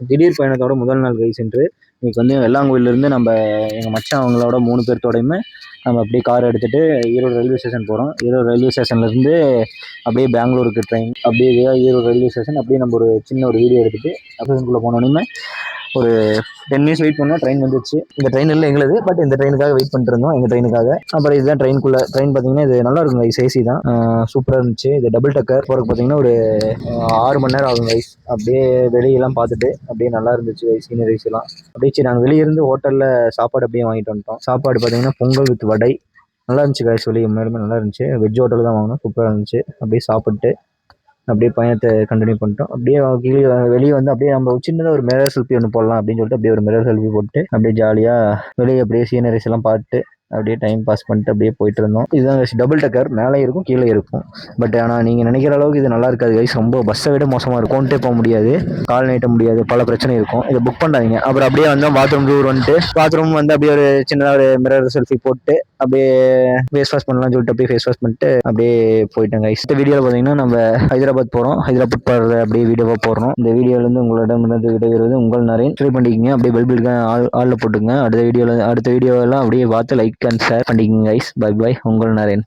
திடீர் பயணத்தோட முதல் நாள் கைஸ் என்று இன்னைக்கு வந்து வெள்ளாங்கோயிலிருந்து நம்ம எங்கள் மச்சான் அவங்களோட 3 பேர்த்தோடையுமே நம்ம அப்படியே கார் எடுத்துகிட்டு ஈரோடு ரயில்வே ஸ்டேஷன் போகிறோம். ஈரோடு ரயில்வே ஸ்டேஷன்லேருந்து அப்படியே பெங்களூருக்கு ட்ரெயின், அப்படியே ஈரோடு ரயில்வே ஸ்டேஷன் அப்படியே நம்ம ஒரு சின்ன ஒரு வீடியோ எடுத்துகிட்டு ஸ்டேஷனுக்குள்ளே போனோன்னே ஒரு 10 மினிட்ஸ் வெயிட் பண்ணோம். ட்ரெயின் வந்துச்சு. இந்த ட்ரெயின் இல்லை எங்களுது, பட் இந்த ட்ரெயினுக்காக வெயிட் பண்ணிட்டு இருந்தோம், எங்கள் ட்ரெயினுக்காக. அப்புறம் இதுதான் ட்ரெயினுக்குள்ளே. ட்ரெயின் பார்த்தீங்கன்னா இது நல்லா இருக்கும் கைஸ், ஏசி தான், சூப்பராக இருந்துச்சு. இது டபுள் டக்கர் போகிறதுக்கு பார்த்தீங்கன்னா ஒரு 6 மணி நேரம் ஆகும் கைஸ். அப்படியே வெளியெல்லாம் பார்த்துட்டு அப்படியே நல்லா இருந்துச்சு கைஸ், சீனரிஸ் எல்லாம். அப்படியே சரி நாங்கள் வெளியிருந்து ஹோட்டலில் சாப்பாடு அப்படியே வாங்கிட்டு வந்துட்டோம். சாப்பாடு பார்த்தீங்கன்னா பொங்கல் வித் வடை நல்லா இருந்துச்சு கைஸ். வெளியே மேலுமே நல்லா இருந்துச்சு. வெஜ் ஹோட்டல் தான் வாங்கினோம், சூப்பராக இருந்துச்சு. அப்படியே சாப்பிட்டு அப்படியே பயணத்தை கண்டினியூ பண்ணிட்டோம். அப்படியே கீழே வெளியே வந்து அப்படியே நம்ம சின்னதாக ஒரு மிரர் செல்ஃபி ஒன்று போடலாம் அப்படின்னு சொல்லிட்டு அப்படியே ஒரு மிரர் செல்ஃபி போட்டு அப்படியே ஜாலியாக வெளியே அப்படியே சீனரிஸ் எல்லாம் பார்த்துட்டு அப்படியே டைம் பாஸ் பண்ணிட்டு அப்படியே போயிட்டு இருந்தோம். இதுதான் டபுள் டக்கர், மேலே இருக்கும் கீழே இருக்கும். பட் ஆனால் நீங்கள் நினைக்கிற அளவுக்கு இது நல்லா இருக்காது கைஸ். ரொம்ப பஸ்ஸை விட மோசமாக இருக்கும். கொண்டே போக முடியாது, கால் நீட்ட முடியாது, பல பிரச்சனை இருக்கும். இதை புக் பண்ணாதீங்க. அப்புறம் அப்படியே வந்தோம் பாத்ரூம் டூர் வந்துட்டு, பாத்ரூம் வந்து அப்படியே ஒரு சின்னதாக ஒரு மிரர் செல்ஃபி போட்டு அப்படியே ஃபேஸ் வாஷ் பண்ணலாம்னு சொல்லிட்டு அப்படியே ஃபேஸ் வாஷ் பண்ணிட்டு அப்படியே போயிட்டேன் கைஸ். இந்த வீடியோவில் பார்த்தீங்கன்னா நம்ம ஹைதராபாத் போகிறோம். ஹைதராபாத் போகிற அப்படியே வீடியோவாக போடுறோம். இந்த வீடியோலேருந்து உங்களிடமிருந்து விடைபெறுவது உங்கள் நரேன். ட்ரை பண்ணிக்கிங்க, அப்படியே பெல் பில்லுக்கு ஆளில் போட்டுங்க. அடுத்த வீடியோலாம் அப்படியே பார்த்து லைக் அண்ட் ஷேர் பண்ணிக்கோங்க கைஸ். பை பை, உங்கள் நரேன்.